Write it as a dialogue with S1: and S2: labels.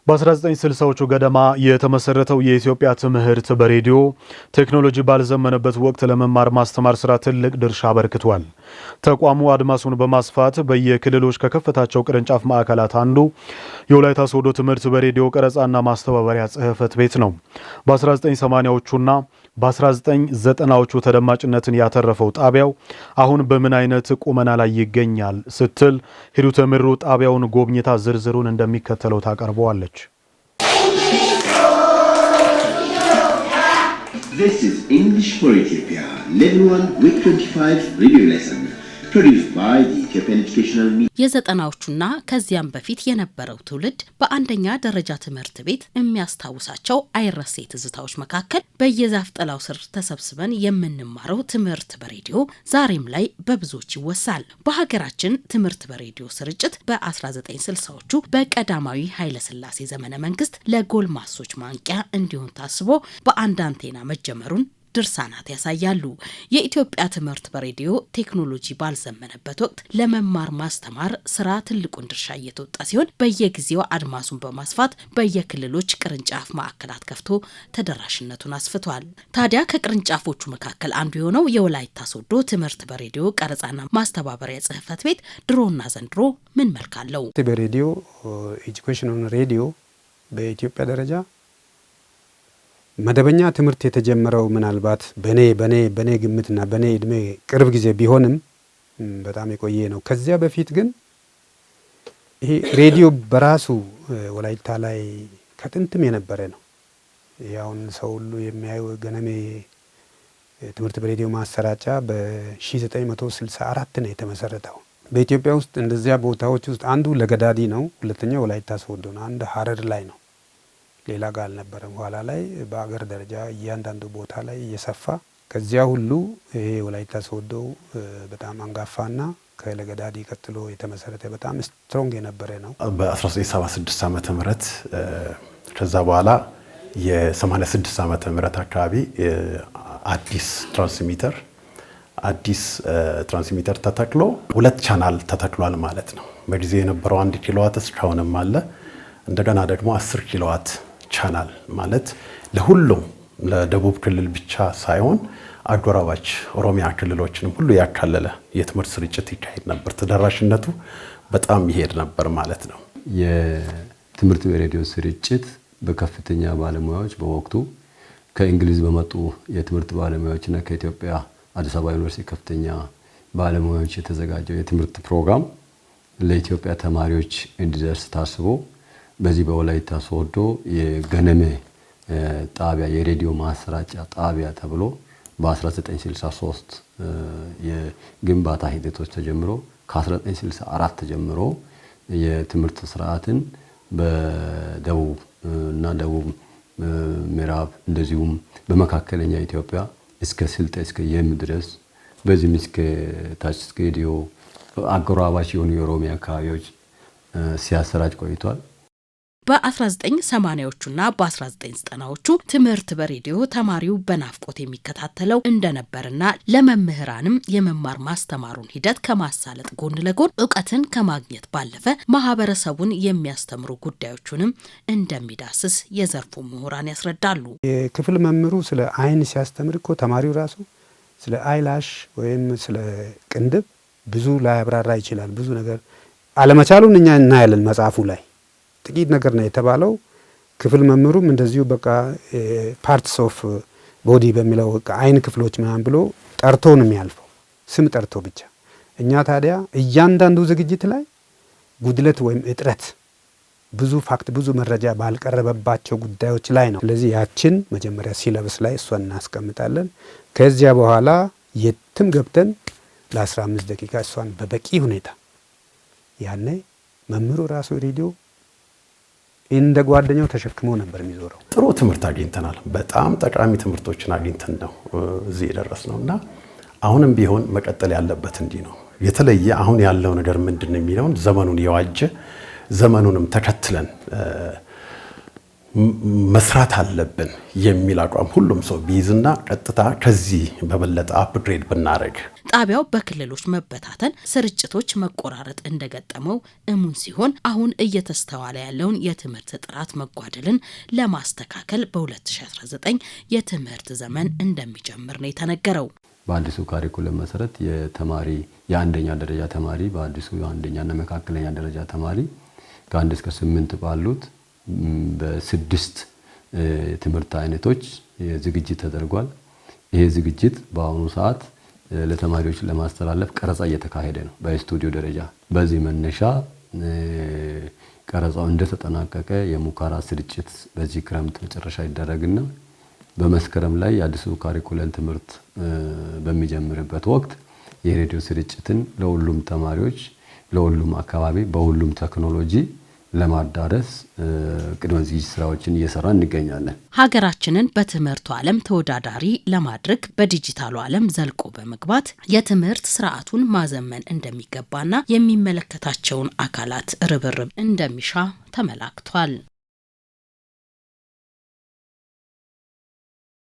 S1: በ1960ዎቹ ገደማ የተመሰረተው የኢትዮጵያ ትምህርት በሬዲዮ ቴክኖሎጂ ባልዘመነበት ወቅት ለመማር ማስተማር ስራ ትልቅ ድርሻ አበርክቷል። ተቋሙ አድማሱን በማስፋት በየክልሎች ከከፈታቸው ቅርንጫፍ ማዕከላት አንዱ የወላይታ ሶዶ ትምህርት በሬዲዮ ቀረጻና ማስተባበሪያ ጽሕፈት ቤት ነው። በ1980ዎቹና በ1990ዎቹ ተደማጭነትን ያተረፈው ጣቢያው አሁን በምን አይነት ቁመና ላይ ይገኛል ስትል ሂሩት ምሩ ጣቢያውን ጎብኝታ ዝርዝሩን እንደሚከተለው ታቀርበዋለች።
S2: This is English for Ethiopia, Level 1 Week 25 Radio Lesson, produced by the Ethiopian Educational Media.
S3: የዘጠናዎቹና ከዚያም በፊት የነበረው ትውልድ በአንደኛ ደረጃ ትምህርት ቤት የሚያስታውሳቸው አይረሴ ትዝታዎች መካከል በየዛፍ ጥላው ስር ተሰብስበን የምንማረው ትምህርት በሬዲዮ ዛሬም ላይ በብዙዎች ይወሳል። በሀገራችን ትምህርት በሬዲዮ ስርጭት በ1960ዎቹ በቀዳማዊ ኃይለ ሥላሴ ዘመነ መንግስት ለጎልማሶች ማንቂያ እንዲሆን ታስቦ በአንድ አንቴና መጀመሩን ድርሳናት ያሳያሉ። የኢትዮጵያ ትምህርት በሬዲዮ ቴክኖሎጂ ባልዘመነበት ወቅት ለመማር ማስተማር ስራ ትልቁን ድርሻ እየተወጣ ሲሆን በየጊዜው አድማሱን በማስፋት በየክልሎች ቅርንጫፍ ማዕከላት ከፍቶ ተደራሽነቱን አስፍቷል። ታዲያ ከቅርንጫፎቹ መካከል አንዱ የሆነው የወላይታ ሶዶ ትምህርት በሬዲዮ ቀረጻና ማስተባበሪያ ጽሕፈት ቤት ድሮና ዘንድሮ ምን መልክ አለው?
S4: በሬዲዮ ኤጁኬሽናል ሬዲዮ በኢትዮጵያ ደረጃ መደበኛ ትምህርት የተጀመረው ምናልባት በኔ ግምትና በኔ እድሜ ቅርብ ጊዜ ቢሆንም በጣም የቆየ ነው። ከዚያ በፊት ግን ይሄ ሬዲዮ በራሱ ወላይታ ላይ ከጥንትም የነበረ ነው። ያውን ሰው ሁሉ የሚያየው ገነሜ ትምህርት በሬዲዮ ማሰራጫ በ1964 ነው የተመሰረተው። በኢትዮጵያ ውስጥ እንደዚያ ቦታዎች ውስጥ አንዱ ለገዳዲ ነው፣ ሁለተኛው ወላይታ ሶዶ ነው፣ አንድ ሀረር ላይ ነው። ሌላ ጋር አልነበረም። ኋላ ላይ በአገር ደረጃ እያንዳንዱ ቦታ ላይ እየሰፋ ከዚያ ሁሉ ይሄ ወላይታ ሶዶ በጣም አንጋፋና ከለገዳዲ ቀጥሎ የተመሰረተ በጣም ስትሮንግ የነበረ ነው።
S5: በ1976 ዓመተ ምህረት ከዛ በኋላ የ86 ዓመተ ምህረት አካባቢ አዲስ ትራንስሚተር ተተክሎ 2 ቻናል ተተክሏል ማለት ነው። በጊዜ የነበረው 1 ኪሎዋት እስካሁንም አለ። እንደገና ደግሞ 10 ኪሎዋት ቻናል ማለት ለሁሉም ለደቡብ ክልል ብቻ ሳይሆን አጎራባች ኦሮሚያ ክልሎችንም ሁሉ ያካለለ የትምህርት ስርጭት ይካሄድ ነበር። ተደራሽነቱ በጣም ይሄድ ነበር ማለት ነው።
S6: የትምህርት በሬዲዮ ስርጭት በከፍተኛ ባለሙያዎች በወቅቱ ከእንግሊዝ በመጡ የትምህርት ባለሙያዎችና ከኢትዮጵያ አዲስ አበባ ዩኒቨርሲቲ ከፍተኛ ባለሙያዎች የተዘጋጀው የትምህርት ፕሮግራም ለኢትዮጵያ ተማሪዎች እንዲደርስ ታስቦ በዚህ በወላይታ ሶዶ የገነሜ ጣቢያ የሬዲዮ ማሰራጫ ጣቢያ ተብሎ በ1963 የግንባታ ሂደቶች ተጀምሮ ከ1964 ተጀምሮ የትምህርት ስርዓትን በደቡብ እና ደቡብ ምዕራብ እንደዚሁም በመካከለኛ ኢትዮጵያ እስከ ስልጤ እስከ የም ድረስ በዚህም እስከ ታች እስከ ጌዲዮ አጎራባች የሆኑ የኦሮሚያ አካባቢዎች ሲያሰራጭ ቆይቷል።
S3: በ1980ዎቹና በ1990ዎቹ ትምህርት በሬዲዮ ተማሪው በናፍቆት የሚከታተለው እንደነበርና ለመምህራንም የመማር ማስተማሩን ሂደት ከማሳለጥ ጎን ለጎን ዕውቀትን ከማግኘት ባለፈ ማህበረሰቡን የሚያስተምሩ ጉዳዮችንም እንደሚዳስስ የዘርፉ ምሁራን ያስረዳሉ።
S4: የክፍል መምህሩ ስለ አይን ሲያስተምር እኮ ተማሪው ራሱ ስለ አይላሽ ወይም ስለ ቅንድብ ብዙ ላያብራራ ይችላል። ብዙ ነገር አለመቻሉን እኛ እናያለን መጽሐፉ ላይ ጥቂት ነገር ነው የተባለው። ክፍል መምህሩም እንደዚሁ በቃ ፓርትስ ኦፍ ቦዲ በሚለው አይን ክፍሎች ምናምን ብሎ ጠርቶ ነው የሚያልፈው፣ ስም ጠርቶ ብቻ። እኛ ታዲያ እያንዳንዱ ዝግጅት ላይ ጉድለት ወይም እጥረት ብዙ ፋክት ብዙ መረጃ ባልቀረበባቸው ጉዳዮች ላይ ነው። ስለዚህ ያችን መጀመሪያ ሲለብስ ላይ እሷን እናስቀምጣለን። ከዚያ በኋላ የትም ገብተን ለ15 ደቂቃ እሷን በበቂ ሁኔታ ያኔ መምህሩ ራሱ ሬዲዮ እንደ ጓደኛው ተሸክሞ ነበር የሚዞረው።
S5: ጥሩ ትምህርት አግኝተናል። በጣም ጠቃሚ ትምህርቶችን አግኝተን ነው እዚህ የደረስነውና አሁንም ቢሆን መቀጠል ያለበት እንዲህ ነው። የተለየ አሁን ያለው ነገር ምንድነው የሚለውን ዘመኑን የዋጀ ዘመኑንም ተከትለን መስራት አለብን የሚል አቋም ሁሉም ሰው ቢይዝና ቀጥታ ከዚህ በበለጠ አፕግሬድ ብናደርግ።
S3: ጣቢያው በክልሎች መበታተን፣ ስርጭቶች መቆራረጥ እንደገጠመው እሙን ሲሆን አሁን እየተስተዋለ ያለውን የትምህርት ጥራት መጓደልን ለማስተካከል በ2019 የትምህርት ዘመን እንደሚጀምር ነው የተነገረው።
S6: በአዲሱ ካሪኩለም መሰረት የአንደኛ ደረጃ ተማሪ በአዲሱ የአንደኛና መካከለኛ ደረጃ ተማሪ ከ1 እስከ 8 ባሉት በ6 ትምህርት አይነቶች ዝግጅት ተደርጓል። ይሄ ዝግጅት በአሁኑ ሰዓት ለተማሪዎች ለማስተላለፍ ቀረጻ እየተካሄደ ነው በስቱዲዮ ደረጃ። በዚህ መነሻ ቀረጻው እንደተጠናቀቀ የሙከራ ስርጭት በዚህ ክረምት መጨረሻ ይደረግና በመስከረም ላይ የአዲሱ ካሪኩለም ትምህርት በሚጀምርበት ወቅት የሬዲዮ ስርጭትን ለሁሉም ተማሪዎች ለሁሉም አካባቢ በሁሉም ቴክኖሎጂ ለማዳረስ ቅድመ ዝግጅት ስራዎችን እየሰራ እንገኛለን።
S3: ሀገራችንን በትምህርቱ ዓለም ተወዳዳሪ ለማድረግ በዲጂታሉ ዓለም ዘልቆ በመግባት የትምህርት ስርዓቱን ማዘመን እንደሚገባና የሚመለከታቸውን አካላት ርብርብ እንደሚሻ ተመላክቷል።